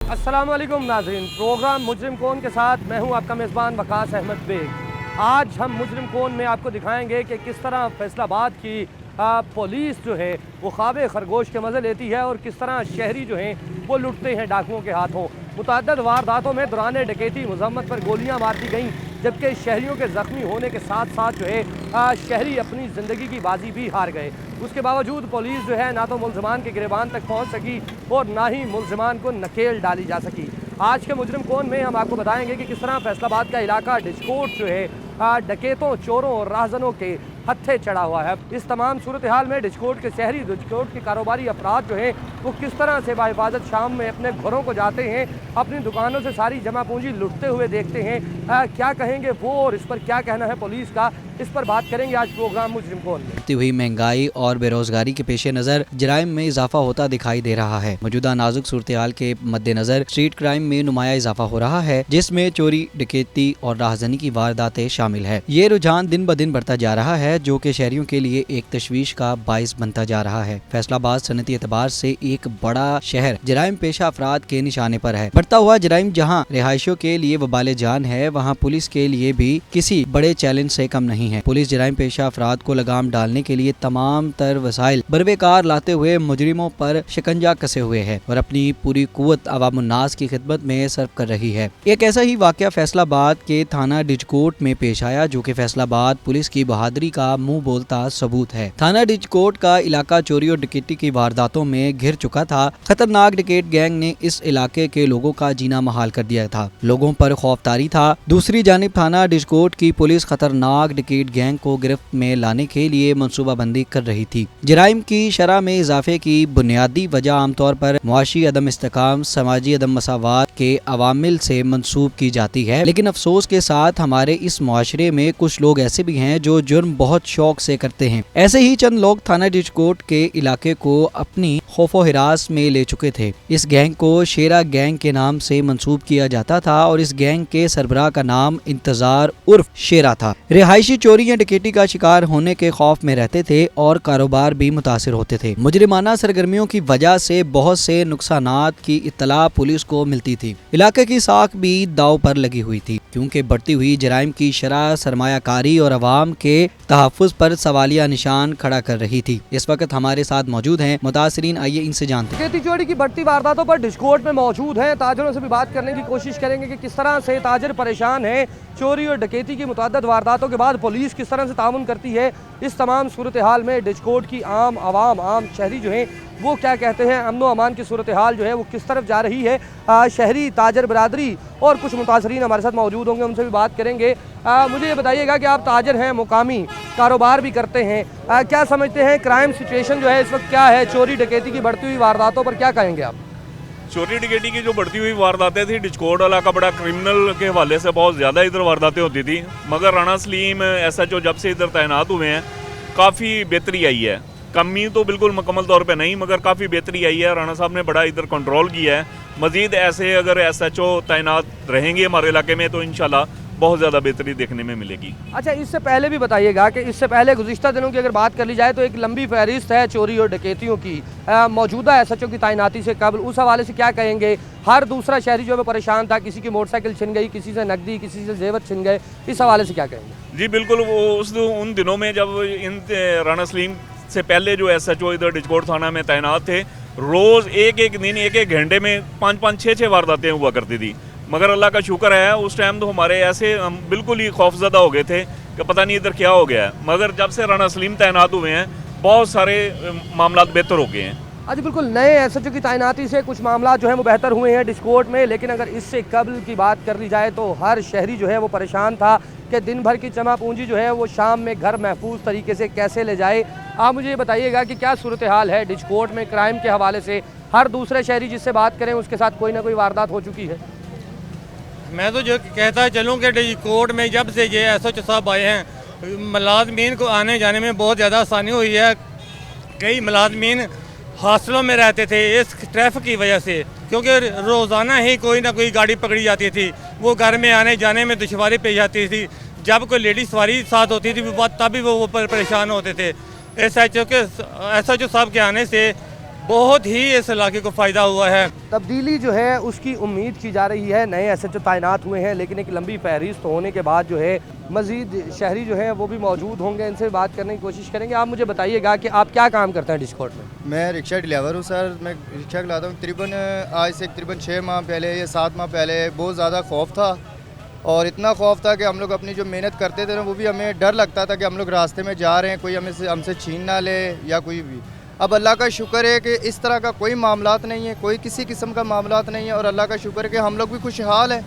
अस्सलाम वालेकुम नाज़रीन, प्रोग्राम मुजरिम कौन के साथ मैं हूं आपका मेज़बान वकास अहमद बेग। आज हम मुजरिम कौन में आपको दिखाएंगे कि किस तरह फैसलाबाद की पुलिस जो है वो ख्वाब खरगोश के मज़े लेती है और किस तरह शहरी जो हैं वो लुटते हैं डाकुओं के हाथों। मुतअद्दिद वारदातों में दौरान डकैती मज़म्मत पर गोलियाँ मारती गईं, जबकि शहरियों के ज़ख्मी होने के साथ साथ जो है शहरी अपनी ज़िंदगी की बाजी भी हार गए। उसके बावजूद पुलिस जो है ना तो मुलज़मान के गिरबान तक पहुँच सकी और ना ही मुलज़मान को नकेल डाली जा सकी। आज के मुजरिम कौन में हम आपको बताएंगे कि किस तरह फैसलाबाद का इलाका डिस्कोट जो है डकैतों, चोरों और राहजनों के हत्थे चढ़ा हुआ है। इस तमाम सूरत हाल में डिस्कोट के शहरी, डिस्कोट के कारोबारी अफराद जो हैं वो किस तरह से बाहिफाजत शाम में अपने घरों को जाते हैं, अपनी दुकानों से सारी जमा पूंजी लुटते हुए देखते हैं। क्या कहेंगे वो और इस पर क्या कहना है पुलिस का, इस पर बात करेंगे आज प्रोग्राम मुजरिम कौन में। बढ़ती हुई महंगाई और बेरोजगारी के पेश नज़र जराइम में इजाफा होता दिखाई दे रहा है। मौजूदा नाजुक सूरत हाल के मद्देनजर स्ट्रीट क्राइम में नुमाया इजाफा हो रहा है, जिसमें चोरी, डकैती और राहजनी की वारदातें शामिल है। ये रुझान दिन ब दिन बढ़ता जा रहा है, जो कि शहरियों के लिए एक तशवीश का बाइस बनता जा रहा है। फैसलाबाद सनती एतबार से एक बड़ा शहर जराइम पेशा अफराद के निशाने पर है। बढ़ता हुआ जराइम जहाँ रिहायशियों के लिए वबाले जान है, वहाँ पुलिस के लिए भी किसी बड़े चैलेंज से कम नहीं है। पुलिस जराइम पेशा अफराद को लगाम डालने के लिए तमाम तर वसाइल बरवेकार लाते हुए मुजरिमों पर शिकंजा कसे हुए है और अपनी पूरी कुव्वत अवामुन्नास की खिदमत में सर्व कर रही है। एक ऐसा ही वाकया फैसलाबाद के थाना डिजकोट में पेश आया, जो कि फैसलाबाद पुलिस की बहादुरी का मुंह बोलता सबूत है। थाना डिजकोट का इलाका चोरी और डकैती की वारदातों में घिर चुका था। खतरनाक डकैत गैंग ने इस इलाके के लोगों का जीना महाल कर दिया था। लोगों पर खौफतारी था। दूसरी जानिब थाना डिजकोट की पुलिस खतरनाक डकैत गैंग को गिरफ्त में लाने के लिए मंसूबाबंदी कर रही थी। जराइम की शरह में इजाफे की बुनियादी वजह आमतौर पर मुआशी अदम इस्तेकाम, समाजी अदम मसावात के अवामिल से मंसूब की जाती है, लेकिन अफसोस के साथ हमारे इस मुआशरे में कुछ लोग ऐसे भी हैं जो जुर्म बहुत शौक से करते हैं। ऐसे ही चंद लोग थाना डिजकोट के इलाके को अपनी खौफो हिरास में ले चुके थे। इस गैंग को शेरा गैंग के नाम से मंसूब किया जाता था और इस गैंग के सरबराह का नाम इंतजार उर्फ शेरा था। रिहायशी चोरी या डकैती का शिकार होने के खौफ में रहते थे और कारोबार भी मुतासिर होते थे। मुजरिमाना सरगर्मियों की वजह से बहुत से नुकसानात की इत्तला पुलिस को मिलती थी। इलाके की साख भी दाव पर लगी हुई थी, क्योंकि बढ़ती हुई जराइम की शरह सरमायाकारी और अवाम के तहफ़्फ़ुज़ पर सवालिया निशान खड़ा कर रही थी। इस वक्त हमारे साथ मौजूद हैं मुतासिरीन, आइए इनसे जानते हैं। डकैती चोरी की बढ़ती वारदातों पर डिस्कोट में मौजूद हैं, ताजरों से भी बात करने की कोशिश करेंगे कि किस तरह से ताजर परेशान हैं। चोरी और डकैती की मुतअद्दिद वारदातों के बाद पुलिस किस तरह से ताउन करती है। इस तमाम सूरत हाल में डिस्कोट की आम आवाम, आम शहरी जो हैं वो क्या कहते हैं, अमन व अमान की सूरत हाल जो है वो किस तरफ जा रही है। शहरी ताजर बरादरी और कुछ मुतासरीन हमारे साथ मौजूद होंगे, उनसे भी बात करेंगे। मुझे ये बताइएगा कि आप ताजर हैं, मुकामी कारोबार भी करते हैं, क्या समझते हैं क्राइम सिचुएशन जो है इस वक्त क्या है? चोरी डकैती की बढ़ती हुई वारदातों पर क्या कहेंगे आप? चोरी डकैती की जो बढ़ती हुई वारदातें थी, डिस्कोट इलाका बड़ा क्रिमिनल के हवाले से बहुत ज़्यादा इधर वारदातें होती थी, मगर राणा सलीम SHO जब से इधर तैनात हुए हैं काफ़ी बेहतरी आई है। कमी तो बिल्कुल मुकम्मल तौर पे नहीं, मगर काफ़ी बेहतरी आई है। राणा साहब ने बड़ा इधर कंट्रोल किया है। मज़ीद ऐसे अगर SHO तैनात रहेंगे हमारे इलाके में तो इंशाल्लाह बहुत ज़्यादा बेहतरी देखने में मिलेगी। अच्छा, इससे पहले भी बताइएगा कि इससे पहले गुज़िश्ता दिनों की अगर बात कर ली जाए तो एक लंबी फहरिस्त है चोरी और डकैतियों की। मौजूदा SHO की तैनाती से कबल उस हवाले से क्या कहेंगे? हर दूसरा शहरी जो है परेशान था, किसी की मोटरसाइकिल छिन गई, किसी से नकदी, किसी से जेवर छिन गए, इस हवाले से क्या कहेंगे? जी बिल्कुल, वो उन दिनों में जब इन राणा सलीम से पहले जो SHO इधर डिजकोट थाना में तैनात थे, रोज़ एक एक दिन, एक एक घंटे में 5-5, 6-6 वारदातें हुआ करती थी। मगर अल्लाह का शुक्र है, उस टाइम तो हमारे ऐसे हम बिल्कुल ही खौफजदा हो गए थे कि पता नहीं इधर क्या हो गया है। मगर जब से राणा सलीम तैनात हुए हैं बहुत सारे मामला बेहतर हो गए हैं। अच्छा, बिल्कुल नए SHO की तैनाती से कुछ मामला जो है वो बेहतर हुए हैं डिस्कोट में, लेकिन अगर इससे कबल की बात कर ली जाए तो हर शहरी जो है वो परेशान था कि दिन भर की जमा पूंजी जो है वो शाम में घर महफूज तरीके से कैसे ले जाए। आप मुझे ये बताइएगा कि क्या सूरत हाल है डिस्कोट में क्राइम के हवाले से? हर दूसरे शहरी जिससे बात करें उसके साथ कोई ना कोई वारदात हो चुकी है। मैं तो जो कहता चलूँ कि डिजकोट में जब से ये SHO साहब आए हैं, मुलाजमीन को आने जाने में बहुत ज़्यादा आसानी हुई है। कई मुलाजमीन हॉस्टलों में रहते थे इस ट्रैफिक की वजह से, क्योंकि रोज़ाना ही कोई ना कोई गाड़ी पकड़ी जाती थी, वो घर में आने जाने में दुश्वारी पेश आती थी। जब कोई लेडी सवारी साथ होती थी तभी वो परेशान होते थे। SHO साहब के आने से बहुत ही इस इलाके को फ़ायदा हुआ है। तब्दीली जो है उसकी उम्मीद की जा रही है। नए एसएचओ तैनात हुए हैं, लेकिन एक लंबी फहरिस्त होने के बाद जो है मज़ीद शहरी जो है वो भी मौजूद होंगे। इनसे बात करने की कोशिश करेंगे। आप मुझे बताइएगा कि आप क्या काम करते हैं डिस्कोर्ट में? मैं रिक्शा ड्राइवर हूँ सर। मैं रिक्शा चलाता हूँ तकरीबन आज से तकरीबन 6 माह पहले या 7 माह पहले बहुत ज़्यादा खौफ था, और इतना खौफ था कि हम लोग अपनी जो मेहनत करते थे ना, वो भी हमें डर लगता था कि हम लोग रास्ते में जा रहे हैं, कोई हमसे छीन ना ले या कोई भी। अब अल्लाह का शुक्र है कि इस तरह का कोई मामलात नहीं है, कोई किसी किस्म का मामलात नहीं है, और अल्लाह का शुक्र है कि हम लोग भी खुशहाल हैं।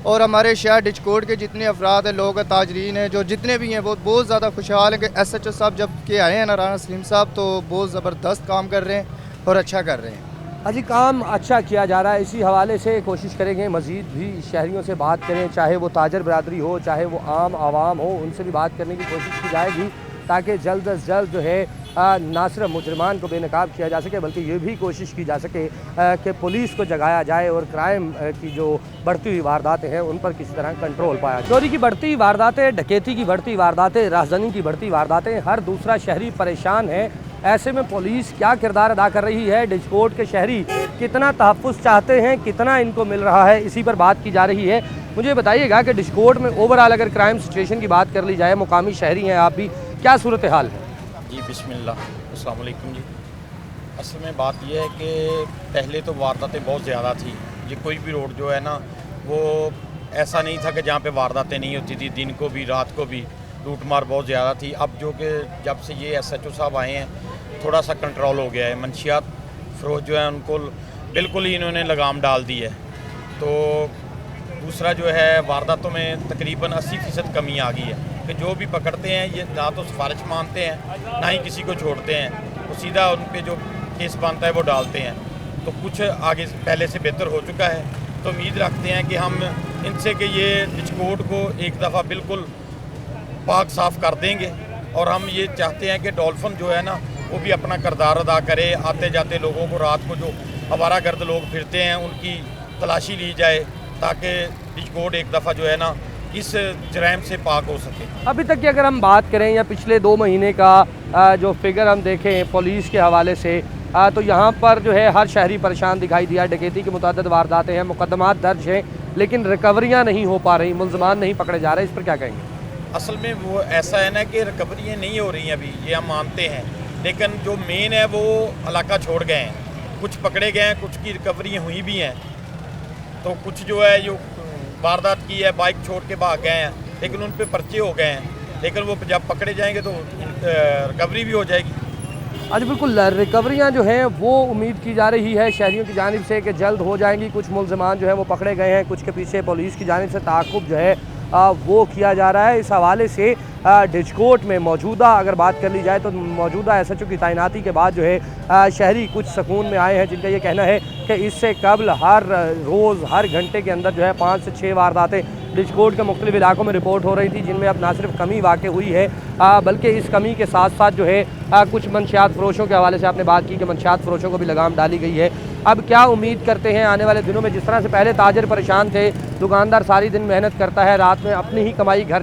और हमारे शहर डिचकोट के जितने अफराद हैं, लोग हैं, ताजरीन हैं, जो जितने भी हैं, वो बहुत ज़्यादा खुशहाल हैं कि एसएचओ साहब जब के आए हैं ना, राना सलीम साहब, तो बहुत ज़बरदस्त काम कर रहे हैं और अच्छा कर रहे हैं। अजी काम अच्छा किया जा रहा है। इसी हवाले से कोशिश करेंगे मज़ीद भी शहरियों से बात करें, चाहे वो ताजर बरादरी हो, चाहे वो आम आवाम हो, उनसे भी बात करने की कोशिश की जाएगी ताकि जल्द अज जल्द जो है ना सिर्फ मुजरमान को बेनकाब किया जा सके, बल्कि ये भी कोशिश की जा सके कि पुलिस को जगाया जाए और क्राइम की जो बढ़ती हुई वारदातें हैं उन पर किसी तरह कंट्रोल पाया। चोरी की बढ़ती वारदातें, डकैती की बढ़ती वारदातें, राहज़नी की बढ़ती वारदातें, हर दूसरा शहरी परेशान है। ऐसे में पुलिस क्या किरदार अदा कर रही है, डिचकोट के शहरी कितना तहफ़्फ़ुज़ चाहते हैं, कितना इनको मिल रहा है, इसी पर बात की जा रही है। मुझे बताइएगा कि डिचकोट में ओवरऑल अगर क्राइम सिचुएशन की बात कर ली जाए, मुकामी शहरी हैं आप भी, क्या सूरत हाल है? जी बिस्मिल्लाह, अस्सलाम वालेकुम जी। असल में बात यह है कि पहले तो वारदातें बहुत ज़्यादा थी। ये कोई भी रोड जो है ना, वो ऐसा नहीं था कि जहाँ पे वारदातें नहीं होती थी, दिन को भी रात को भी लूट मार बहुत ज़्यादा थी। अब जो कि जब से ये एसएचओ साहब आए हैं, थोड़ा सा कंट्रोल हो गया है। मंशियात फरोश जो है उनको बिल्कुल ही इन्होंने लगाम डाल दी है। तो दूसरा जो है, वारदातों में तकरीबन 80% कमी आ गई है कि जो भी पकड़ते हैं ये ना तो सिफारिश मानते हैं, ना ही किसी को छोड़ते हैं, तो सीधा उन पे जो केस बनता है वो डालते हैं। तो कुछ आगे पहले से बेहतर हो चुका है। तो उम्मीद रखते हैं कि हम इनसे कि ये डिचकोट को एक दफ़ा बिल्कुल पाक साफ़ कर देंगे। और हम ये चाहते हैं कि डॉल्फिन जो है ना, वो भी अपना किरदार अदा करे। आते जाते लोगों को, रात को जो आवारागर्द लोग फिरते हैं, उनकी तलाशी ली जाए ताकि डिचकोट एक दफ़ा जो है ना इस जराइम से पाक हो सके। अभी तक की अगर हम बात करें या पिछले 2 महीने का जो फिगर हम देखें पुलिस के हवाले से, तो यहाँ पर जो है हर शहरी परेशान दिखाई दिया। डकैती की मुतअद्दिद वारदातें हैं, मुकदमात दर्ज हैं, लेकिन रिकवरियाँ नहीं हो पा रही, मुल्ज़मान नहीं पकड़े जा रहे। इस पर क्या कहेंगे? असल में वो ऐसा है ना कि रिकवरियाँ नहीं हो रही हैं अभी, ये हम मानते हैं, लेकिन जो मेन है वो इलाका छोड़ गए हैं। कुछ पकड़े गए हैं, कुछ की रिकवरियाँ हुई भी हैं। तो कुछ जो है जो वारदात की है, बाइक छोड़ के भाग गए हैं, लेकिन उन पे पर्चे हो गए हैं। लेकिन वो जब पकड़े जाएंगे तो रिकवरी भी हो जाएगी। आज बिल्कुल रिकवरियाँ जो हैं वो उम्मीद की जा रही है शहरियों की जानिब से कि जल्द हो जाएंगी। कुछ मुल्ज़मान जो है वो पकड़े गए हैं, कुछ के पीछे पुलिस की जानिब से ताक़ुब जो है वो किया जा रहा है। इस हवाले से डिचकोट में मौजूदा अगर बात कर ली जाए तो मौजूदा एसएचओ की तैनाती के बाद जो है शहरी कुछ सुकून में आए हैं, जिनका ये कहना है कि इससे कबल हर रोज़ हर घंटे के अंदर जो है 5 से 6 वारदातें डिचकोट के मुख्तलिफ इलाकों में रिपोर्ट हो रही थी, जिनमें अब ना सिर्फ कमी वाक़ हुई है बल्कि इस कमी के साथ साथ जो है कुछ मंशियात फ़रोशों के हवाले से आपने बात की कि मंशियात फ़रोशों को भी लगाम डाली गई है। अब क्या उम्मीद करते हैं आने वाले दिनों में? जिस तरह से पहले ताजर परेशान थे, दुकानदार सारी दिन मेहनत करता है, रात में अपनी ही कमाई घर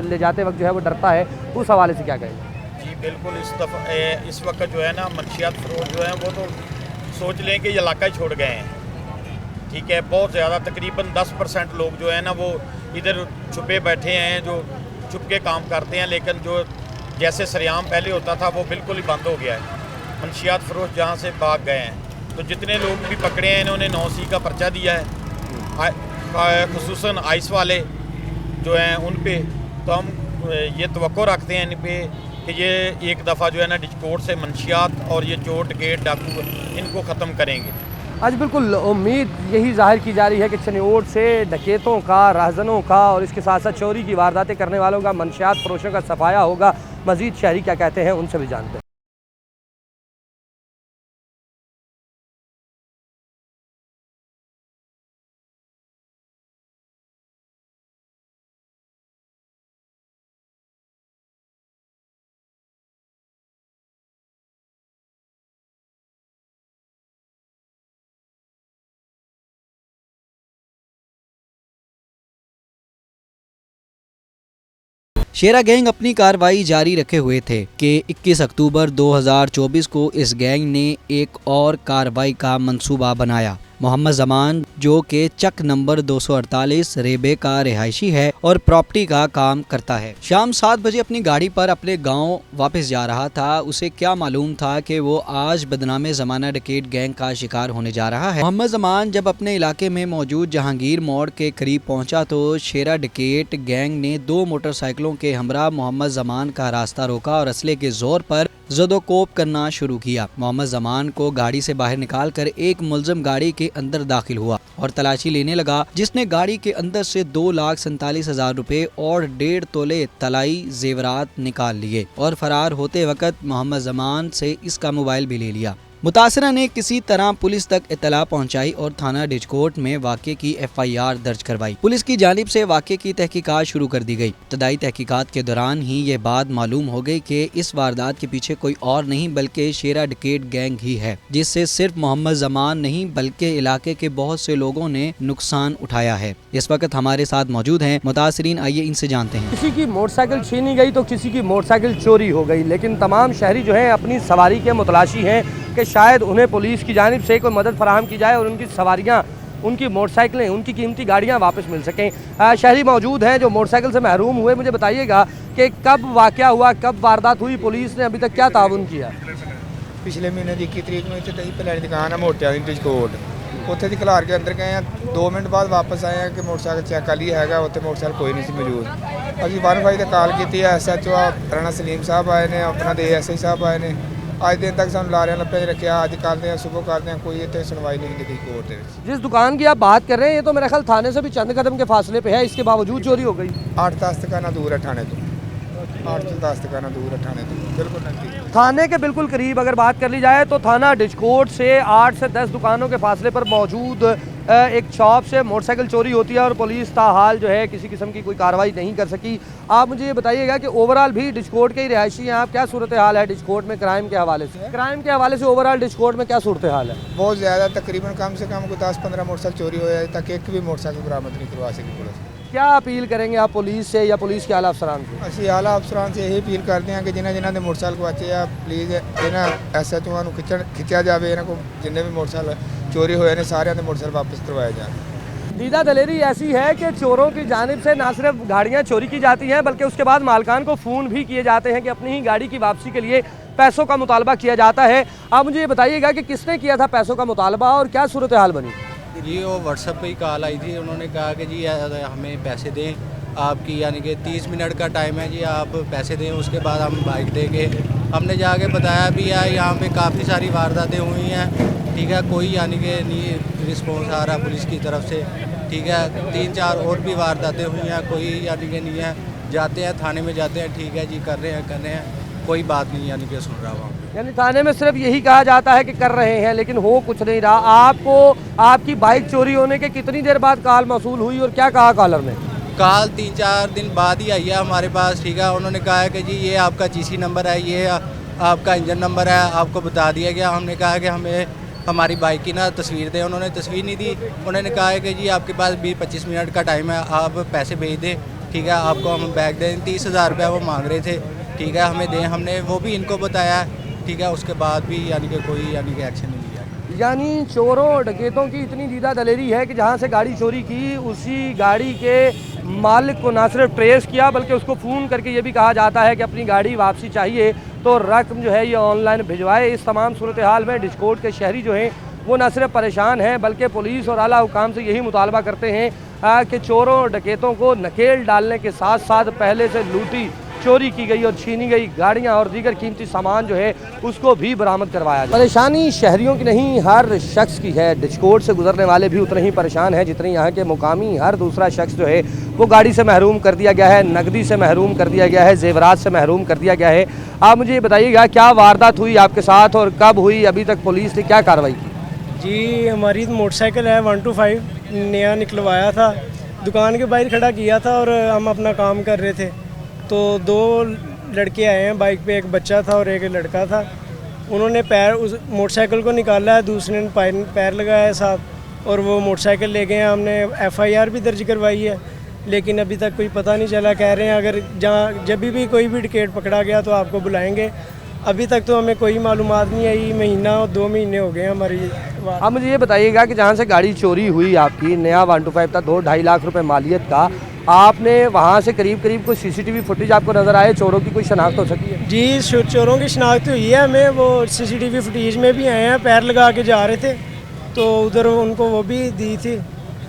ले जाते वक्त जो है वो डरता है, उस हवाले से क्या कहेंगे? जी बिल्कुल, इस वक्त जो है ना मंशियात फरोश जो हैं वो तो सोच लें कि ये इलाका ही छोड़ गए हैं। ठीक है, बहुत ज़्यादा तकरीबन 10% लोग जो है ना वो इधर छुपे बैठे हैं, जो छुप के काम करते हैं। लेकिन जो जैसे सरेआम पहले होता था वो बिल्कुल ही बंद हो गया है। मंशियात फरोश जहाँ से भाग गए हैं, तो जितने लोग भी पकड़े हैं इन्होंने 9C का पर्चा दिया है, खुसूसन आइस वाले जो हैं उन पे। तो हम ये तवक्को रखते हैं इन पे कि ये एक दफ़ा जो है ना डिचकोट से मंशियात और ये चोर डकैत डाकू इनको ख़त्म करेंगे। आज बिल्कुल उम्मीद यही जाहिर की जा रही है कि चनियोट से डकैतों का, राहज़नों का और इसके साथ साथ चोरी की वारदातें करने वालों का, मंशियात फरोशों का सफाया होगा। मज़ीद शहरी क्या कहते हैं उनसे भी जानते हैं। शेरा गैंग अपनी कार्रवाई जारी रखे हुए थे कि 21 अक्टूबर 2024 को इस गैंग ने एक और कार्रवाई का मंसूबा बनाया। मोहम्मद जमान, जो के चक नंबर 248 रेबे का रिहायशी है और प्रॉपर्टी का काम करता है, शाम 7 बजे अपनी गाड़ी पर अपने गांव वापस जा रहा था। उसे क्या मालूम था कि वो आज बदनामे जमाना डकैत गैंग का शिकार होने जा रहा है। मोहम्मद जमान जब अपने इलाके में मौजूद जहांगीर मोड़ के करीब पहुंचा तो शेरा डकैत गैंग ने 2 मोटरसाइकिलों के हमरा मोहम्मद जमान का रास्ता रोका और असले के जोर पर ज़दोकोप करना शुरू किया। मोहम्मद जमान को गाड़ी से बाहर निकालकर एक मुलजिम गाड़ी के अंदर दाखिल हुआ और तलाशी लेने लगा, जिसने गाड़ी के अंदर से 2,47,000 रुपए और 1.5 तोले तलाई जेवरात निकाल लिए और फरार होते वक्त मोहम्मद जमान से इसका मोबाइल भी ले लिया। मुतासरा ने किसी तरह पुलिस तक इत्तला पहुंचाई और थाना डिजकोट में वाक़े की FIR दर्ज करवाई। पुलिस की जानिब से वाक़े की तहकीकात शुरू कर दी गई। इब्तदाई तहकीकात के दौरान ही ये बात मालूम हो गई कि इस वारदात के पीछे कोई और नहीं बल्कि शेरा डकैत गैंग ही है, जिससे सिर्फ मोहम्मद जमान नहीं बल्कि इलाके के बहुत से लोगों ने नुकसान उठाया है। इस वक्त हमारे साथ मौजूद हैं मुतासरीन, आइए इनसे जानते हैं। किसी की मोटरसाइकिल छीनी गई तो किसी की मोटरसाइकिल चोरी हो गई, लेकिन तमाम शहरी जो है अपनी सवारी के मुतलाशी हैं कि शायद उन्हें पुलिस की जानिब से कोई मदद फराहम की जाए और उनकी सवारियां, उनकी मोटरसाइकिलें, उनकी कीमती गाड़ियां वापस मिल सकें। शहरी मौजूद हैं जो मोटरसाइकिल से महरूम हुए। मुझे बताइएगा कि कब वाक़या हुआ, कब वारदात हुई, पुलिस ने अभी तक क्या ताउन किया? पिछले महीने की 21 तरीक में इतने दही पलाने दुकान है मोटिया डिस्कोट, उत्थे दी खिलार के अंदर गए हैं। 2 मिनट बाद वापस आए हैं कि मोटरसाइकिल चेक कर लिया है, उत्थे मोटरसाइकिल कोई नहीं सी मौजूद। अभी 1 से कॉल की है, SHO राणा सलीम साहब आए ने, अपना ASI साहब आए ने। आज दिन तक सानू लारियां लप्पे रखा, अज करते हैं सुबह करते हैं, कोई इतने सुनवाई नहीं होती कोर्ट के। जिस दुकान की आप बात कर रहे हैं ये तो मेरा ख्याल थाने से भी चंद कदम के फासले पे है, इसके बावजूद चोरी हो गई। 8-10 दुकाना दूर है थाने तो, 8-10 दुकाना दूर है थाने तो, बिल्कुल नजदीक। थाने के बिल्कुल करीब अगर बात कर ली जाए तो थाना डिजकोट से 8 से 10 दुकानों के फासले पर मौजूद एक शॉप से मोटरसाइकिल चोरी होती है और पुलिस ताहाल जो है किसी किस्म की कोई कार्रवाई नहीं कर सकी। आप मुझे ये बताइएगा कि ओवरऑल भी डिजकोट के ही रिहायशी हैं आप, क्या सूरत हाल है डिजकोट में क्राइम के हवाले से? क्राइम के हवाले से ओवरऑल डिजकोट में क्या सूरत हाल है? बहुत ज़्यादा, तकरीबन कम से कम 10-15 मोटरसाइकिल चोरी हो जाए तक एक भी मोटरसाइकिल बरामद नहीं करवा सकी पुलिस। क्या अपील करेंगे आप पुलिस से या पुलिस के आला अफसरान से? ਅਸੀਂ ਆਲਾ ਅਫਸਰਾਂ से यही अपील करते हैं कि जिन्हें ਦੇ मोटरसाइकिल गवाचे ਆ प्लीज़ ਇਹਨਾਂ SHO ਨੂੰ ਖਿੱਚਿਆ ਜਾਵੇ, ਇਹਨਾਂ को जिन्ने भी मोटरसाइकिल चोरी होए ने सारे मोटरसाइकिल वापस करवाए जाएँ। दीदा दलेरी ऐसी है कि चोरों की जानिब से ना सिर्फ गाड़ियाँ चोरी की जाती हैं बल्कि उसके बाद मालकान को फ़ोन भी किए जाते हैं कि अपनी ही गाड़ी की वापसी के लिए पैसों का मुतालबा किया जाता है। आप मुझे ये बताइएगा कि किसने किया था पैसों का मुतालबा और क्या सूरत हाल बनी? जी वो व्हाट्सएप पे ही कॉल आई थी, उन्होंने कहा कि जी हमें पैसे दें आपकी, यानी कि 30 मिनट का टाइम है जी, आप पैसे दें, उसके बाद हम बाइक देंगे। हमने जाके बताया भी है यहाँ पे काफ़ी सारी वारदातें हुई हैं, ठीक है, कोई यानी कि नहीं रिस्पॉन्स आ रहा पुलिस की तरफ से, ठीक है। 3-4 और भी वारदातें हुई हैं, कोई यानी कि नहीं है। जाते हैं थाने में जाते हैं, ठीक है जी कर रहे हैं, कोई बात नहीं यानी कि सुन रहा वहाँ पे। यानी थाने में सिर्फ यही कहा जाता है कि कर रहे हैं लेकिन हो कुछ नहीं रहा। आपको आपकी बाइक चोरी होने के कितनी देर बाद कॉल मौसूल हुई और क्या कहा कॉलर ने? कॉल 3-4 दिन बाद ही आई है हमारे पास, ठीक है। उन्होंने कहा है कि जी ये आपका GC नंबर है, ये आपका इंजन नंबर है, आपको बता दिया गया। हमने कहा कि हमें हमारी बाइक की ना तस्वीर दें, उन्होंने तस्वीर नहीं दी। उन्होंने कहा है कि जी आपके पास 20-25 मिनट का टाइम है, आप पैसे भेज दें, ठीक है, आपको हम बैग दें। 30,000 रुपये वो मांग रहे थे, ठीक है, हमें दें। हमने वो भी इनको बताया, ठीक है, उसके बाद भी यानी कि कोई यानी कि एक्शन नहीं लिया। यानी चोरों डकैतों की इतनी दीदा दलेरी है कि जहां से गाड़ी चोरी की उसी गाड़ी के मालिक को ना सिर्फ ट्रेस किया बल्कि उसको फ़ोन करके ये भी कहा जाता है कि अपनी गाड़ी वापसी चाहिए तो रकम जो है ये ऑनलाइन भिजवाए। इस तमाम सूरत हाल में डिजकोट के शहरी जो हैं वो न सिर्फ परेशान हैं बल्कि पुलिस और आला हुकाम से यही मुतालबा करते हैं कि चोरों डकैतों को नकेल डालने के साथ साथ पहले से लूटी, चोरी की गई और छीनी गई गाड़ियां और दीगर कीमती सामान जो है उसको भी बरामद करवाया जाए। परेशानी शहरियों की नहीं, हर शख्स की है। डिजकोट से गुजरने वाले भी उतने ही परेशान हैं जितने यहाँ के मुकामी हर दूसरा शख्स जो है वो गाड़ी से महरूम कर दिया गया है, नकदी से महरूम कर दिया गया है, जेवरात से महरूम कर दिया गया है। आप मुझे ये बताइएगा क्या वारदात हुई आपके साथ और कब हुई, अभी तक पुलिस ने क्या कार्रवाई की? जी हमारी मोटरसाइकिल है 125 नया निकलवाया था, दुकान के बाहर खड़ा किया था और हम अपना काम कर रहे थे तो 2 लड़के आए हैं बाइक पे, एक बच्चा था और एक लड़का था। उन्होंने पैर उस मोटरसाइकिल को निकाला है, दूसरे ने पैर लगाया है साथ और वो मोटरसाइकिल ले गए हैं। हमने FIR भी दर्ज करवाई है लेकिन अभी तक कोई पता नहीं चला। कह रहे हैं अगर जहाँ जब भी कोई भी डकैत पकड़ा गया तो आपको बुलाएंगे। अभी तक तो हमें कोई मालूमात नहीं आई। महीना और 2 महीने हो गए हमारी बात। आप मुझे ये बताइएगा कि जहाँ से गाड़ी चोरी हुई आपकी, नया 125 था, 2-2.5 लाख रुपए मालियत का, आपने वहाँ से करीब करीब कोई सीसीटीवी फुटेज आपको नज़र आए? चोरों की कोई शनाख्त हो सकी है? जी, चोरों की शनाख्त हुई है हमें। वो सीसीटीवी फुटेज में भी आए हैं, पैर लगा के जा रहे थे तो उधर उनको वो भी दी थी।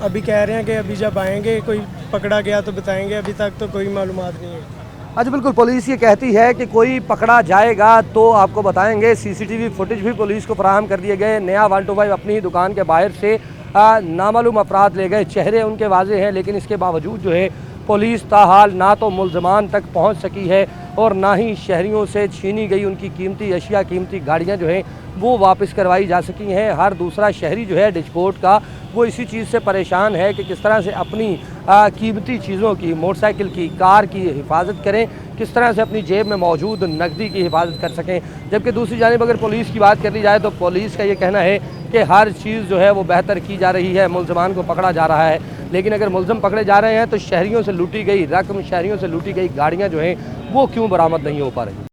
अभी कह रहे हैं कि अभी जब आएंगे कोई पकड़ा गया तो बताएंगे। अभी तक तो कोई मालूमात नहीं है। अच्छा, बिल्कुल, पुलिस ये कहती है कि कोई पकड़ा जाएगा तो आपको बताएंगे। सीसीटीवी फुटेज भी पुलिस को फराहम कर दिए गए। नया 125 अपनी ही दुकान के बाहर से नामालूम अफराद ले गए। चेहरे उनके वाजे हैं, लेकिन इसके बावजूद जो है पुलिस ताहाल ना तो मुल्ज़मान तक पहुंच सकी है और ना ही शहरियों से छीनी गई उनकी कीमती अशिया, कीमती गाड़ियां जो हैं वो वापस करवाई जा सकी हैं। हर दूसरा शहरी जो है डिस्कोट का, वो इसी चीज़ से परेशान है कि किस तरह से अपनी कीमती चीज़ों की, मोटरसाइकिल की, कार की हिफाजत करें, किस तरह से अपनी जेब में मौजूद नकदी की हिफाजत कर सकें। जबकि दूसरी जानिब अगर पुलिस की बात कर ली जाए तो पुलिस का ये कहना है कि हर चीज़ जो है वो बेहतर की जा रही है, मुल्ज़मान को पकड़ा जा रहा है। लेकिन अगर मुल्ज़म पकड़े जा रहे हैं तो शहरियों से लूटी गई रकम, शहरियों से लूटी गई गाड़ियाँ जो हैं वो क्यों बरामद नहीं हो पा रही?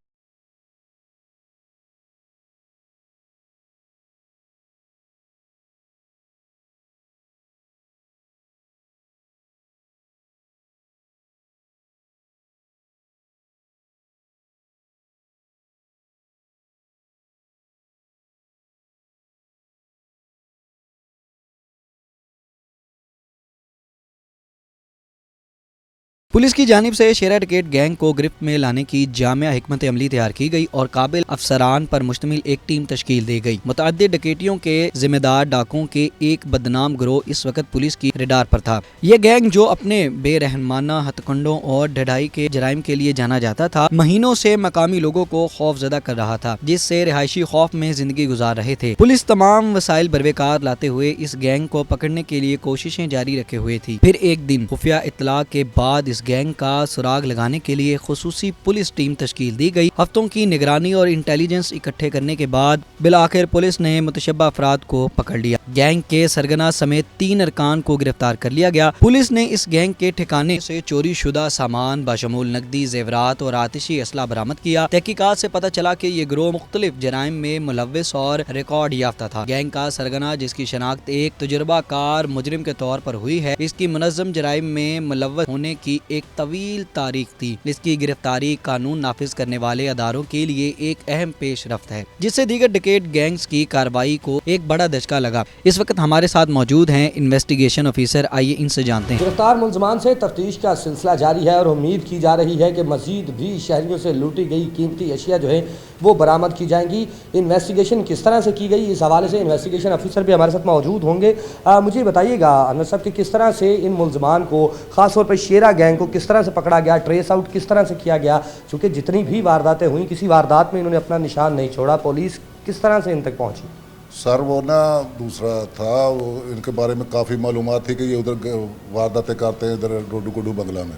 पुलिस की जानिब से शेरा डकैत गैंग को गिरफ्त में लाने की जामिया हिकमत अमली तैयार की गई और काबिल अफसरान पर मुश्तमिल एक टीम तश्कील दी गई। मुतअद्दिद डकैतियों के जिम्मेदार डाकुओं के एक बदनाम गिरोह इस वक्त पुलिस की रडार पर था। यह गैंग, जो अपने बेरहमाना हथकंडों और ढढ़ाई के जराइम के लिए जाना जाता था, महीनों से मकामी लोगों को खौफजदा कर रहा था, जिससे रिहायशी खौफ में जिंदगी गुजार रहे थे। पुलिस तमाम वसाइल बरवेकार लाते हुए इस गैंग को पकड़ने के लिए कोशिशें जारी रखे हुए थी। फिर एक दिन खुफिया इत्तला के बाद इस गैंग का सुराग लगाने के लिए खुसूसी पुलिस टीम तश्कील दी गई। हफ्तों की निगरानी और इंटेलिजेंस इकट्ठे करने के बाद बिलाखिर पुलिस ने मुतशब्बा अफराद को पकड़ लिया। गैंग के सरगना समेत 3 अरकान को गिरफ्तार कर लिया गया। पुलिस ने इस गैंग के ठिकाने से चोरी शुदा सामान बाशमूल नकदी, जेवरात और आतिशी असला बरामद किया। तहकीकात से पता चला कि ये गिरोह मुख्तलिफ जराइम में मुलव्विस और रिकॉर्ड याफ्ता था। गैंग का सरगना, जिसकी शनाख्त एक तजुर्बाकार मुजरिम के तौर पर हुई है, इसकी मुनज़्ज़म जराइम में मुलव्वस होने की एक तवील तारीख थी। इसकी गिरफ्तारी कानून नाफिज करने वाले अदारों के लिए एक अहम पेशरफ्त है, जिससे दीगर डकैत गैंग्स की कार्रवाई को एक बड़ा धचका लगा। इस वक्त हमारे साथ मौजूद हैं इन्वेस्टिगेशन ऑफिसर, आइए इनसे जानते हैं। गिरफ्तार मुल्ज़मान से तफ्तीश का सिलसिला जारी है और उम्मीद की जा रही है कि मजीद भी शहरियों से लूटी गई कीमती अशिया जो है वो बरामद की जाएंगी। इन्वेस्टिगेशन किस तरह से की गई, इस हवाले से इन्वेस्टिगेशन ऑफिसर भी हमारे साथ मौजूद होंगे। मुझे बताइएगा अनवर साहब कि किस तरह से इन मुल्ज़मान को, ख़ास तौर पर शेरा गैंग को किस तरह से पकड़ा गया, ट्रेस आउट किस तरह से किया गया, क्योंकि जितनी भी वारदातें हुई किसी वारदात में इन्होंने अपना निशान नहीं छोड़ा। पुलिस किस तरह से इन तक पहुँची? सर वो ना दूसरा था, वो इनके बारे में काफ़ी मालूमात थी कि ये उधर वारदातें करते हैं इधर डोडू कोडू बंगला में,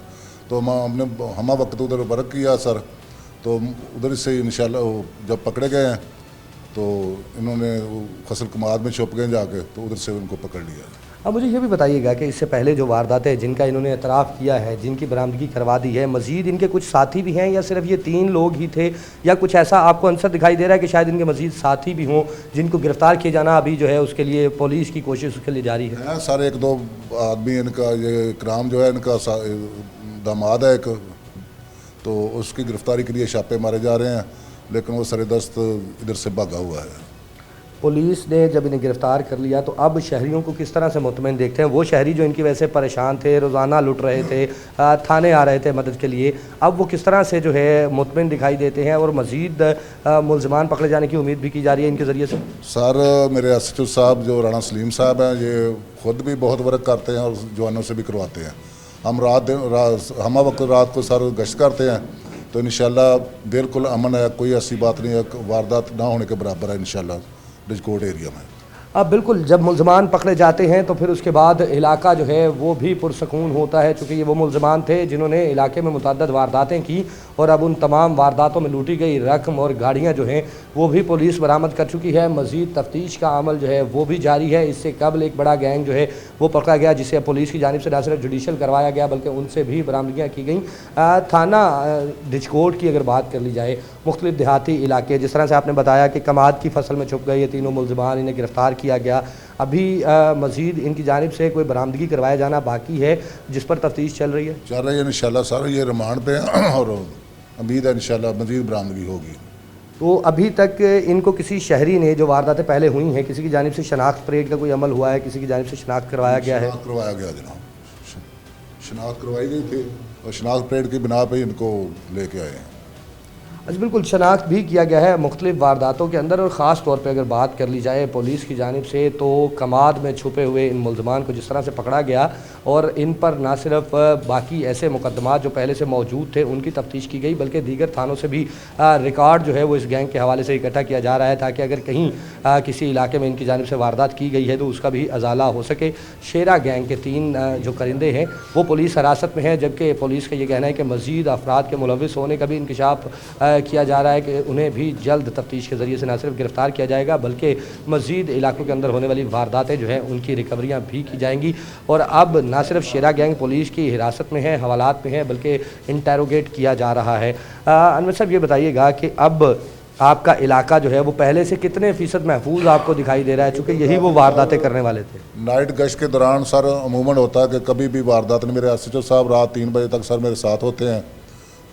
तो हमने हम वक्त उधर वर्क किया सर, तो उधर से इंशाल्लाह जब पकड़े गए हैं तो इन्होंने फसल कमाद में छुप गए जाके, तो उधर से उनको पकड़ लिया। अब मुझे ये भी बताइएगा कि इससे पहले जो वारदातें जिनका इन्होंने एतराफ़ किया है, जिनकी बरामदगी करवा दी है, मज़ीद इनके कुछ साथी भी हैं या सिर्फ ये 3 लोग ही थे, या कुछ ऐसा आपको अंसर दिखाई दे रहा है कि शायद इनके मज़ीद साथी भी हों जिनको गिरफ्तार किए जाना अभी जो है उसके लिए पुलिस की कोशिश उसके लिए जारी है? सर 1-2 आदमी, इनका ये इकराम जो है इनका दामाद है एक, तो उसकी गिरफ्तारी के लिए छापे मारे जा रहे हैं, लेकिन वो सरदस्त इधर से भागा हुआ है। पुलिस ने जब इन्हें गिरफ्तार कर लिया तो अब शहरियों को किस तरह से मुतमईन देखते हैं? वो शहरी जो इनकी वजह से परेशान थे, रोज़ाना लुट रहे थे, थाने आ रहे थे मदद के लिए, अब वो किस तरह से जो है मुतमईन दिखाई देते हैं और मज़ीद मुल्ज़मान पकड़े जाने की उम्मीद भी की जा रही है इनके ज़रिए से? सर मेरे एसएचओ साहब जो राणा सलीम साहब हैं, ये ख़ुद भी बहुत वर्क करते हैं और जवानों से भी करवाते हैं। हम हम वक्त रात को सर गश्त करते हैं, तो इंशाल्लाह बिल्कुल अमन है, कोई ऐसी बात नहीं है, वारदात ना होने के बराबर है इंशाल्लाह डिस्कोट एरिया में। अब बिल्कुल जब मुल्ज़मान पकड़े जाते हैं तो फिर उसके बाद इलाका जो है वो भी पुरसकून होता है, चूँकि ये वो मुल्ज़मान थे जिन्होंने इलाके में मुतअद्दिद वारदातें की और अब उन तमाम वारदातों में लूटी गई रकम और गाड़ियाँ जो हैं वो भी पुलिस बरामद कर चुकी है। मज़ीद तफ्तीश का अमल जो है वो भी जारी है। इससे कबल एक बड़ा गैंग जो है वो पकड़ा गया जिसे पुलिस की जानिब से न सिर्फ जुडिशल करवाया गया बल्कि उनसे भी बरामदगियाँ की गई। थाना डिचकोट की अगर बात कर ली जाए, मुख्तलिफ देहाती इलाके, जिस तरह से आपने बताया कि कमाद की फसल में छुप गए ये तीनों मुल्ज़मान, इन्हें गिरफ़्तार किया गया। अभी मज़ीद इनकी जानिब से कोई बरामदगी करवाया जाना बाकी है जिस पर तफ्तीश चल रही है इंशाल्लाह सारा ये रिमांड पे हैं और उम्मीद है इंशाल्लाह मज़ीद बरामदगी होगी। तो अभी तक इनको किसी शहरी ने, जो वारदातें पहले हुई हैं, किसी की जानिब से शनाख्त परेड का कोई अमल हुआ है, किसी की जानिब से शनाख्त करवाया गया है? करवाया गया जनाब, शनाख्त करवाई गई थी और शनाख्त परेड की बिना पे इनको लेके आए हैं। अच्छा, बिल्कुल शनाख्त भी किया गया है मुख्तलिफ वारदातों के अंदर। और ख़ास तौर पे अगर बात कर ली जाए पुलिस की जानिब से तो कमाद में छुपे हुए इन मुल्ज़मान को जिस तरह से पकड़ा गया और इन पर ना सिर्फ बाकी ऐसे मुकदमात जो पहले से मौजूद थे उनकी तफ्तीश की गई बल्कि दीगर थानों से भी रिकॉर्ड जो है वो इस गैंग के हवाले से इकट्ठा किया जा रहा है ताकि अगर कहीं किसी इलाके में इनकी जानिब से वारदात की गई है तो उसका भी अजाला हो सके। शेरा गैंग के 3 जो करिंदे हैं वो पुलिस हिरासत में हैं, जबकि पुलिस का ये कहना है कि मज़ीद अफराद के मुलविस होने का भी इंकशाफ किया जा रहा है कि उन्हें भी जल्द तफ्तीश के ज़रिए से न सिर्फ गिरफ़्तार किया जाएगा बल्कि मज़ीद इलाकों के अंदर होने वाली वारदातें जो हैं उनकी रिकवरियाँ भी की जाएंगी। और अब न सिर्फ शेरा गैंग पुलिस की हिरासत में है, हवालात में है, बल्कि इंटेरोगेट किया जा रहा है। अनवर साहब ये बताइएगा कि अब आपका इलाका जो है वो पहले से कितने फ़ीसद महफूज आपको दिखाई दे रहा है, चूँकि यही वो वारदातें करने वाले थे? नाइट गश्त के दौरान सर अमूमन होता है कि कभी भी वारदात नहीं, मेरे एसएचओ साहब रात 3 बजे तक सर मेरे साथ होते हैं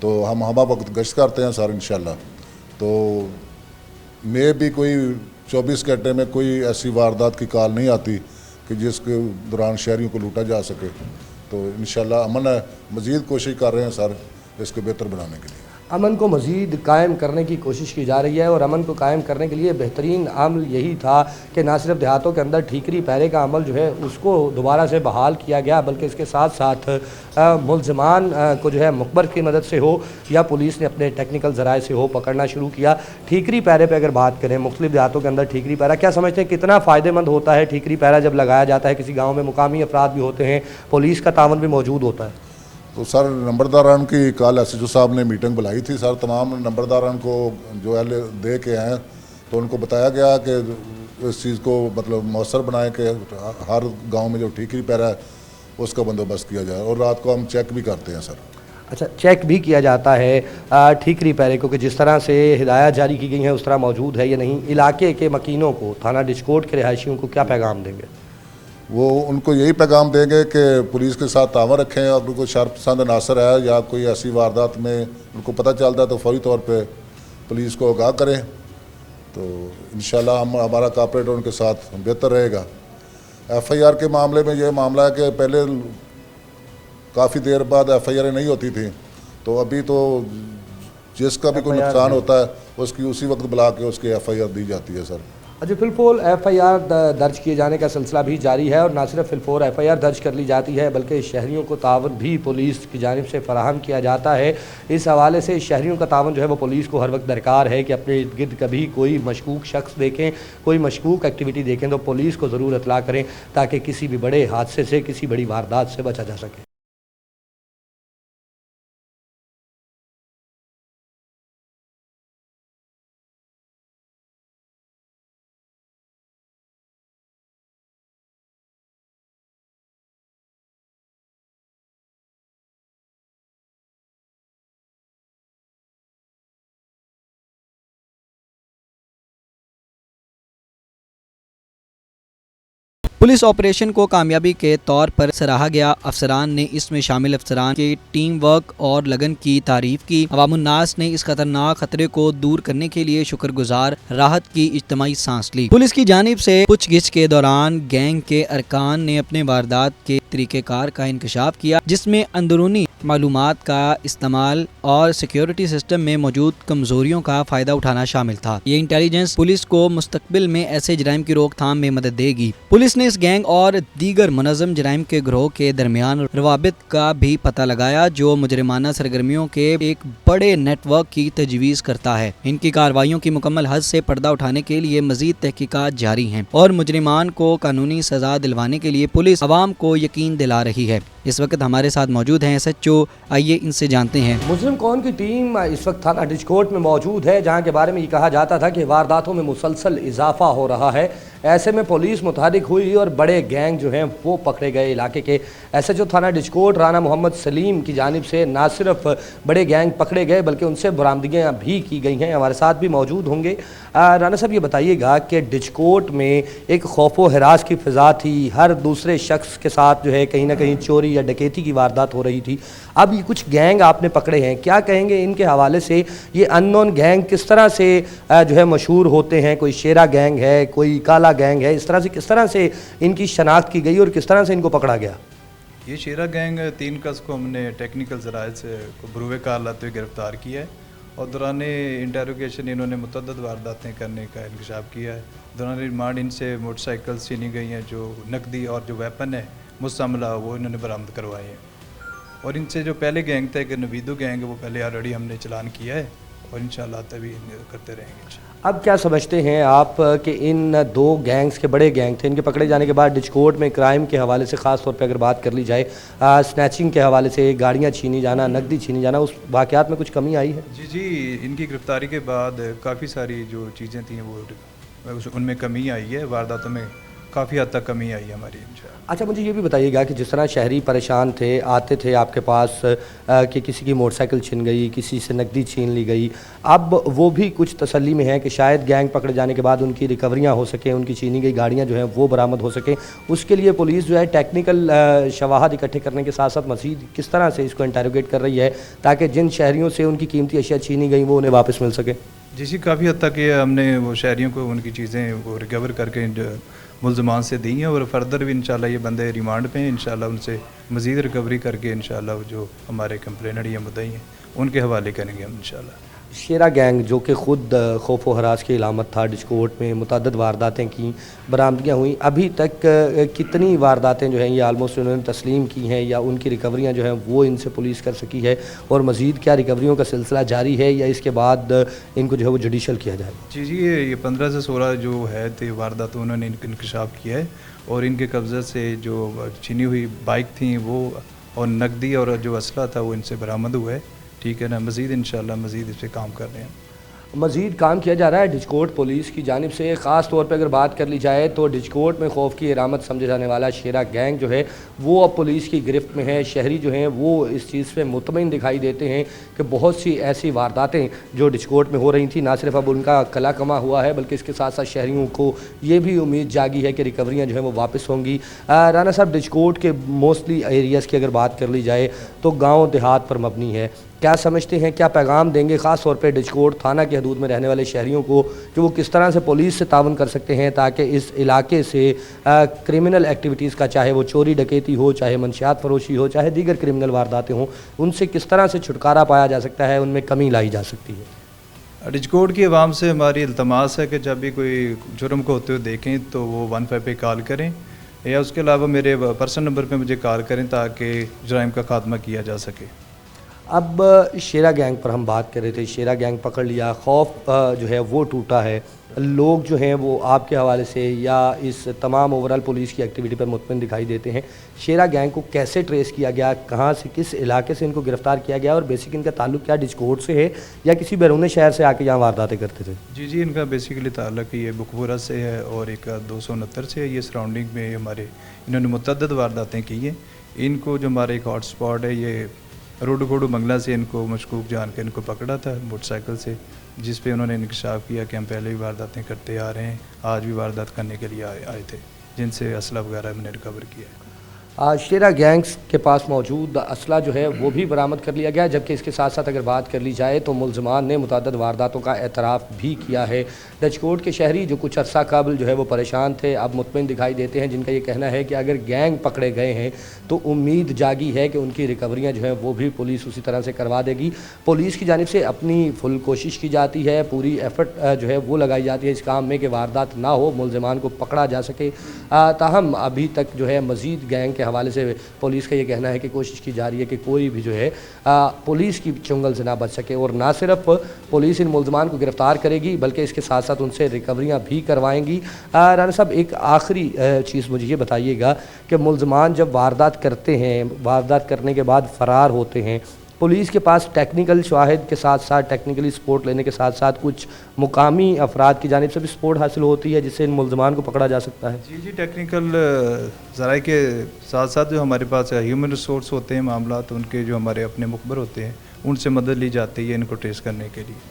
तो हम वक्त गश्त करते हैं सर इंशाल्लाह। तो मैं भी कोई 24 घंटे में कोई ऐसी वारदात की कॉल नहीं आती कि जिसके दौरान शहरियों को लूटा जा सके। तो इंशाल्लाह अमन है, मज़ीद कोशिश कर रहे हैं सर इसको बेहतर बनाने के लिए। अमन को मज़ीद कायम करने की कोशिश की जा रही है और अमन को कायम करने के लिए बेहतरीन अमल यही था कि ना सिर्फ देहातों के अंदर ठीकरी पहरे का अमल जो है उसको दोबारा से बहाल किया गया बल्कि इसके साथ साथ मुल्ज़मान को जो है मुखबर की मदद से हो या पुलिस ने अपने टेक्निकल ज़राए से हो पकड़ना शुरू किया। ठीकरी पहरे पर अगर बात करें, मुख्तलिफ देहातों के अंदर ठीकरी पहरा क्या समझते हैं कितना फ़ायदेमंद होता है? ठीकरी पहरा जब लगाया जाता है किसी गाँव में मुकामी अफराद भी होते हैं, पुलिस का तावन भी मौजूद होता है। तो सर नंबरदारान की कल एसएचओ साहब ने मीटिंग बुलाई थी सर, तमाम नंबरदारान को जो है दे के आए तो उनको बताया गया कि इस चीज़ को मतलब मौसर बनाए कि हर गांव में जो ठीकरी पहरा है उसका बंदोबस्त किया जाए और रात को हम चेक भी करते हैं सर। अच्छा, चेक भी किया जाता है ठीकरी पहरे को कि जिस तरह से हिदायत जारी की गई हैं उस तरह मौजूद है या नहीं? इलाके के मकीनों को, थाना डिचकोट के रिहायशियों को क्या पैगाम देंगे? वो उनको यही पैगाम देंगे कि पुलिस के साथ तावन रखें, अगर कोई शर्प पसंद नासर है या कोई ऐसी वारदात में उनको पता चलता है तो फौरी तौर पे पुलिस को आगाह करें। तो इंशाल्लाह हमारा कॉपरेट उनके साथ बेहतर रहेगा। एफआईआर के मामले में ये मामला है कि पहले काफ़ी देर बाद एफआईआर नहीं होती थी, तो अभी तो जिसका भी कोई नुकसान होता है उसकी उसी वक्त बुला के उसकी एफआईआर दी जाती है सर। अच्छा, फिलफोल एफआईआर दर्ज किए जाने का सिलसिला भी जारी है और ना सिर्फ फिलफोल एफआईआर दर्ज कर ली जाती है बल्कि शहरियों को तावन भी पुलिस की जानिब से फराहम किया जाता है। इस हवाले से शहरियों का तावन जो है वो पुलिस को हर वक्त दरकार है कि अपने इर्द गिर्द कभी कोई मशकूक शख्स देखें, कोई मशकूक एक्टिविटी देखें तो पुलिस को ज़रूर इतला करें ताकि किसी भी बड़े हादसे से, किसी बड़ी वारदात से बचा जा सके। पुलिस ऑपरेशन को कामयाबी के तौर पर सराहा गया। अफसरान ने इसमें शामिल अफसरान के टीम वर्क और लगन की तारीफ की। अवामुन्नास ने इस खतरनाक खतरे को दूर करने के लिए शुक्रगुजार राहत की इज्तिमाई सांस ली। पुलिस की जानिब से पूछगिछ के दौरान गैंग के अरकान ने अपने वारदात के तरीक़ेकार का इंकशाफ किया, जिसमें अंदरूनी मालूमात का इस्तेमाल और सिक्योरिटी सिस्टम में मौजूद कमजोरियों का फ़ायदा उठाना शामिल था। ये इंटेलिजेंस पुलिस को मुस्तकबिल में ऐसे जराइम की रोकथाम में मदद देगी। पुलिस ने इस गैंग और दीगर मुनज़्ज़म जराइम के गिरोह के दरमियान रवाबित का भी पता लगाया, जो मुजरिमाना सरगर्मियों के एक बड़े नेटवर्क की तजवीज़ करता है। इनकी कार्रवाइयों की मुकम्मल हद से पर्दा उठाने के लिए मज़ीद तहकीकात जारी हैं और मुजरिमान को कानूनी सज़ा दिलवाने के लिए पुलिस अवाम को यकीन दिला रही है। इस वक्त हमारे साथ मौजूद हैं SHO, आइए इनसे जानते हैं। मुस्लिम कौन की टीम इस वक्त थाना डिचकोट में मौजूद है, जहां के बारे में ये कहा जाता था कि वारदातों में मुसलसल इजाफा हो रहा है। ऐसे में पुलिस मुतहरिक हुई और बड़े गैंग जो हैं वो पकड़े गए। इलाके के SHO थाना डिचकोट राना मोहम्मद सलीम की जानिब से ना सिर्फ बड़े गैंग पकड़े गए बल्कि उनसे बरामदगियाँ भी की गई हैं। हमारे साथ भी मौजूद होंगे। राना साहब, ये बताइएगा कि डिचकोट में एक खौफ व हिरास की फ़िज़ा थी, हर दूसरे शख्स के साथ जो है कहीं ना कहीं चोरी या डकैती की वारदात हो रही थी। अब ये कुछ गैंग आपने पकड़े हैं, क्या कहेंगे इनके हवाले से? ये अननोन गैंग किस तरह से जो है मशहूर होते हैं? कोई शेरा गैंग है, कोई काला गैंग है, इस तरह से किस तरह से इनकी शनाख्त की गई और किस तरह से इनको पकड़ा गया? ये शेरा गैंग 3 अगस्त को हमने टेक्निकल ज़राए से बरूए कार लाते हुए गिरफ़्तार किया है और दौरान इंटरोगेशन इन्होंने मुतअद्दिद वारदातें करने का इंकशाफ किया है। दौरान रिमांड इनसे मोटरसाइकिल्स छीनी गई हैं, जो नकदी और जो वेपन है मुस्तमला वो इन्होंने बरामद करवाए हैं। और इनसे जो पहले गैंग था कि नवीदो गैंग है, वो पहले ऑलरेडी हमने चलान किया है और इंशाल्लाह तभी करते रहेंगे। अब क्या समझते हैं आप कि इन दो गैंग्स के बड़े गैंग थे, इनके पकड़े जाने के बाद डिचकोट में क्राइम के हवाले से ख़ास तौर पे अगर बात कर ली जाए, स्नैचिंग के हवाले से गाड़ियाँ छीनी जाना, नकदी छीनी जाना, उस वाक़यात में कुछ कमी आई है? जी, इनकी गिरफ़्तारी के बाद काफ़ी सारी जो चीज़ें थी वो उनमें कमी आई है, वारदातों में काफ़ी हद तक कमी आई है हमारी। अच्छा, मुझे ये भी बताइएगा कि जिस तरह शहरी परेशान थे, आते थे आपके पास कि किसी की मोटरसाइकिल छीन गई, किसी से नकदी छीन ली गई, अब वो भी कुछ तसल्ली में है कि शायद गैंग पकड़े जाने के बाद उनकी रिकवरियाँ हो सकें, उनकी छीनी गई गाड़ियाँ जो हैं वो बरामद हो सकें। उसके लिए पुलिस जो है टेक्निकल शवाहद इकट्ठे करने के साथ साथ मज़ीद किस तरह से इसको इंटरोगेट कर रही है ताकि जिन शहरियों से उनकी कीमती अशिया छीनी गई वो उन्हें वापस मिल सके? जी, काफ़ी हद तक ये हमने वो शहरियों को उनकी चीज़ें वो रिकवर करके मुल्ज़मान से दी हैं और फर्दर भी इंशाल्लाह ये बंदे रिमांड पे हैं। इंशाल्लाह उनसे मज़ीद रिकवरी करके इंशाल्लाह जो हमारे कंप्लेनर या मुद्दई हैं उनके हवाले करेंगे हम इंशाल्लाह। शेरा गैंग जो कि ख़ुद खौफ व हरास की इलामत था, डिचकोट में मुतअद्दिद वारदातें की, बरामदगियाँ हुई, अभी तक कितनी वारदातें जो हैं ये आलमोस्ट उन्होंने तस्लीम की हैं या उनकी रिकवरियाँ जो हैं वो इनसे पुलिस कर सकी है, और मज़ीद क्या रिकवरियों का सिलसिला जारी है या इसके बाद इनको जो है वो जुडिशल किया जाए? जी, ये 15 से 16 जो है थे वारदात उन्होंने इंकशाफ किया है और इनके कब्ज़े से जो छीनी हुई बाइक थी वो और नकदी और जो असला था वो इनसे बरामद हुआ है। ठीक है ना, मज़ीद इंशाल्लाह मज़ीद इस पर काम कर रहे हैं। मज़ीद काम किया जा रहा है डिचकोट पुलिस की जानिब से। ख़ास तौर पे अगर बात कर ली जाए तो डिचकोट में खौफ की इरामत समझे जाने वाला शेरा गैंग जो है वो अब पुलिस की गिरफ्त में है। शहरी जो हैं वो इस चीज़ पे मुतमईन दिखाई देते हैं कि बहुत सी ऐसी वारदातें जो डिचकोट में हो रही थी, ना सिर्फ अब उनका कला कमा हुआ है बल्कि इसके साथ साथ शहरियों को ये भी उम्मीद जागी है कि रिकवरियाँ जो हैं वो वापस होंगी। राना साहब, डिचकोट के मोस्टली एरियाज़ की अगर बात कर ली जाए तो गाँव देहात पर मबनी है, क्या समझते हैं, क्या पैगाम देंगे ख़ास तौर पे डिचकोट थाना की हदूद में रहने वाले शहरियों को कि वो किस तरह से पुलिस से तावन कर सकते हैं ताकि इस इलाके से क्रिमिनल एक्टिविटीज़ का, चाहे वो चोरी डकैती हो, चाहे मंशियात फरोशी हो, चाहे दीगर क्रिमिनल वारदातें हों, उनसे किस तरह से छुटकारा पाया जा सकता है, उनमें कमी लाई जा सकती है? डिचकोट की आवाम से हमारी इल्तमास है कि जब भी कोई जुर्म को होते हुए देखें तो वो 15 पे कॉल करें या उसके अलावा मेरे पर्सनल नंबर पे मुझे कॉल करें ताकि जुराइम का खात्मा किया जा सके। अब शेरा गैंग पर हम बात कर रहे थे, शेरा गैंग पकड़ लिया, खौफ जो है वो टूटा है, लोग जो हैं वो आपके हवाले से या इस तमाम ओवरऑल पुलिस की एक्टिविटी पर मुतमईन दिखाई देते हैं। शेरा गैंग को कैसे ट्रेस किया गया, कहाँ से, किस इलाके से इनको गिरफ़्तार किया गया और बेसिक इनका ताल्लुक क्या डिचकोट से है या किसी बैरून शहर से आके यहाँ वारदातें करते थे? जी, इनका बेसिकली ताल्लुक ये बुकपुरा से है और एक 269 से है। ये सराउंडिंग में हमारे इन्होंने मुतअद्दिद वारदातें की हैं। इनको जो हमारा एक हॉट स्पॉट है ये रोडू गोडू बंगला से इनको मशकूक जान के इनको पकड़ा था मोटरसाइकिल से, जिस पे उन्होंने इंकशाफ किया कि हम पहले भी वारदातें करते आ रहे हैं, आज भी वारदात करने के लिए आए थे, जिनसे असला वगैरह हमने रिकवर किया है। शेरा गैंग्स के पास मौजूद असला जो है वो भी बरामद कर लिया गया, जबकि इसके साथ साथ अगर बात कर ली जाए तो मुल्ज़िमान ने मुतअद्दिद वारदातों का एतराफ़ भी किया है। डचकोट के शहरी जो कुछ अरसा कबल जो है वो परेशान थे, अब मुतमिन दिखाई देते हैं, जिनका ये कहना है कि अगर गैंग पकड़े गए हैं तो उम्मीद जागी है कि उनकी रिकवरियाँ जो हैं वो भी पुलिस उसी तरह से करवा देगी। पुलिस की जानिब से अपनी फुल कोशिश की जाती है, पूरी एफर्ट जो है वो लगाई जाती है इस काम में कि वारदात ना हो, मुल्ज़िमान को पकड़ा जा सके। ताहम अभी तक जो है मज़ीद गैंग के हवाले से पुलिस का ये कहना है कि कोशिश की जा रही है कि कोई भी जो है पुलिस की चुंगल से ना बच सके, और ना सिर्फ पुलिस इन मुल्ज़िमान को गिरफ़्तार करेगी बल्कि इसके साथ साथ उनसे रिकवरियाँ भी करवाएंगी। राना साहब, एक आखिरी चीज़ मुझे ये बताइएगा कि मुल्ज़िमान जब वारदात करते हैं, वारदात करने के बाद फ़रार होते हैं, पुलिस के पास टेक्निकल शवाहिद के साथ साथ टेक्निकली सपोर्ट लेने के साथ साथ कुछ मुकामी अफराद की जानिब से भी सपोर्ट हासिल होती है जिससे इन मुल्ज़िमान को पकड़ा जा सकता है? जी, टेक्निकल ज़राए के साथ साथ जो हमारे पास ह्यूमन रिसोर्स होते हैं, मामला तो उनके जो हमारे अपने मुखबर होते हैं उनसे मदद ली जाती है इनको ट्रेस करने के लिए।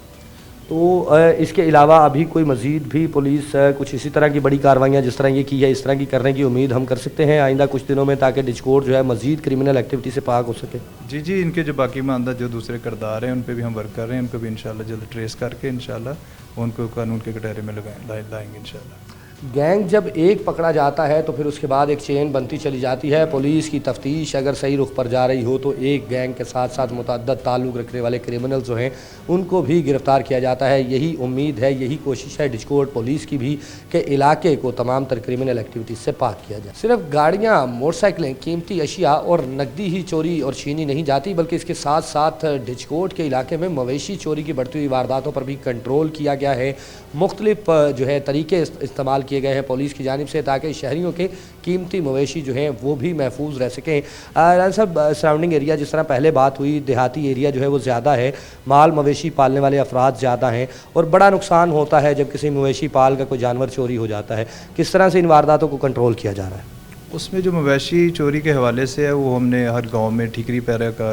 तो इसके अलावा अभी कोई मज़ीद भी पुलिस कुछ इसी तरह की बड़ी कार्रवाइयाँ जिस तरह ये की है इस तरह की करने की उम्मीद हम कर सकते हैं आइंदा कुछ दिनों में, ताकि डिस्कोर्ट जो है मज़ीद क्रिमिनल एक्टिविटी से पाक हो सके? जी, इनके जो बाकी मानदा जो दूसरे किरदार हैं उन पे भी हम वर्क कर रहे हैं, उनको भी इंशाल्लाह जल्द ट्रेस करके इंशाल्लाह उनको कानून के कटहरे में लाएंगे इंशाल्लाह। गैंग जब एक पकड़ा जाता है तो फिर उसके बाद एक चेन बनती चली जाती है। पुलिस की तफ्तीश अगर सही रुख पर जा रही हो तो एक गैंग के साथ साथ मुतअद्दिद ताल्लुक़ रखने वाले क्रिमिनल जो हैं उनको भी गिरफ़्तार किया जाता है। यही उम्मीद है, यही कोशिश है डिस्कोर्ट पुलिस की भी कि इलाके को तमाम तर क्रिमिनल एक्टिविटीज़ से पाक किया जाए। सिर्फ गाड़ियाँ, मोटरसाइकिलें, कीमती अशिया और नकदी ही चोरी और छीनी नहीं जाती, बल्कि इसके साथ साथ डिस्कोर्ट के इलाके में मवेशी चोरी की बढ़ती हुई वारदातों पर भी कंट्रोल किया गया है। मुख्तलिफ जो है तरीके इस्तेमाल किए गए हैं पुलिस की जानिब से ताकि शहरियों के कीमती मवेशी जो हैं वो भी महफूज रह सकें। सब सराउंडिंग एरिया जिस तरह पहले बात हुई, देहाती एरिया जो है वो ज़्यादा है, माल मवेशी पालने वाले अफराद ज़्यादा हैं और बड़ा नुकसान होता है जब किसी मवेशी पाल का कोई जानवर चोरी हो जाता है। किस तरह से इन वारदातों को कंट्रोल किया जा रहा है? उसमें जो मवेशी चोरी के हवाले से है वो हमने हर गाँव में ठीकरी पैरा का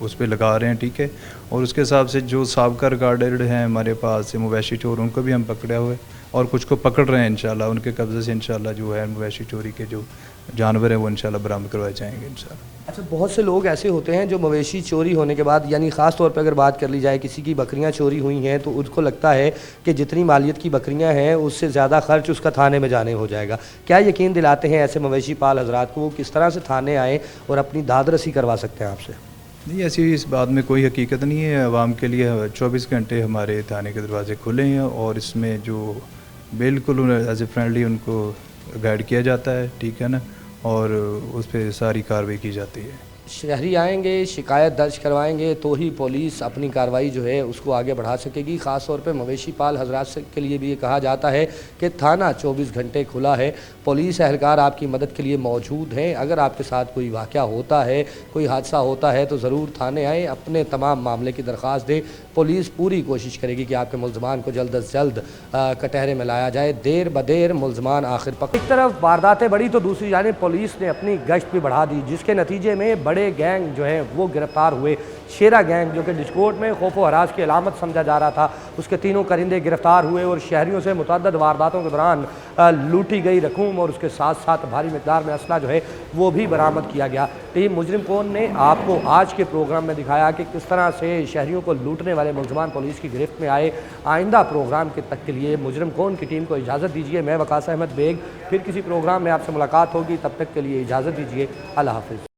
उस पर लगा रहे हैं, ठीक है, और उसके हिसाब से जो साबका रिकॉर्डेड हैं हमारे पास से मवेशी चोर उनको भी हम पकड़े हुए और कुछ को पकड़ रहे हैं इंशाल्लाह। उनके कब्ज़े से इंशाल्लाह जो है मवेशी चोरी के जो जानवर हैं वो इंशाल्लाह बरामद करवाए जाएंगे इंशाल्लाह। अच्छा, बहुत से लोग ऐसे होते हैं जो मवेशी चोरी होने के बाद, यानी ख़ास तौर पे अगर बात कर ली जाए किसी की बकरियां चोरी हुई हैं तो उसको लगता है कि जितनी मालियत की बकरियां हैं उससे ज़्यादा खर्च उसका थाने में जाने हो जाएगा। क्या यकीन दिलाते हैं ऐसे मवेशी पाल हजरात को वो किस तरह से थाने आएँ और अपनी दाद रसी करवा सकते हैं आपसे? नहीं, ऐसी इस बात में कोई हकीकत नहीं है। आवाम के लिए 24 घंटे हमारे थाने के दरवाजे खुले हैं और इसमें जो बिल्कुल एज ए फ्रेंडली उनको गाइड किया जाता है, ठीक है ना, और उस पर सारी कार्रवाई की जाती है। शहरी आएंगे, शिकायत दर्ज करवाएंगे तो ही पुलिस अपनी कार्रवाई जो है उसको आगे बढ़ा सकेगी। ख़ास तौर पे मवेशी पाल हजरात के लिए भी ये कहा जाता है कि थाना 24 घंटे खुला है, पुलिस एहलकार आपकी मदद के लिए मौजूद हैं। अगर आपके साथ कोई वाक़या होता है, कोई हादसा होता है तो ज़रूर थाने आएँ, अपने तमाम मामले की दरख्वास्त दें। पुलिस पूरी कोशिश करेगी कि आपके मुल्ज़िमान को जल्द अज जल्द कटहरे में लाया जाए। देर बदेर मुल्ज़िमान आखिर पकड़। एक तरफ वारदातें बढ़ी तो दूसरी जानिब पुलिस ने अपनी गश्त भी बढ़ा दी, जिसके नतीजे में बड़े गैंग जो हैं वो गिरफ्तार हुए। शेरा गैंग जो कि डिस्कोर्ट में खौफ व हरास की अलामत समझा जा रहा था, उसके तीनों करिंदे गिरफ्तार हुए और शहरियों से मुतअद्दिद वारदातों के दौरान लूटी गई रकूम और उसके साथ साथ भारी मिकदार में असला जो है वो भी बरामद किया गया। टीम मुजरिम कौन ने आपको आज के प्रोग्राम में दिखाया कि किस तरह से शहरियों को लूटने वाले मुल्ज़िमान पुलिस की गिरफ्त में आए। आइंदा प्रोग्राम के तक के लिए मुजरिम कौन की टीम को इजाज़त दीजिए। मैं वकास अहमद बेग, फिर किसी प्रोग्राम में आपसे मुलाकात होगी, तब तक के लिए इजाज़त दीजिए। अल्लाह हाफ़िज़।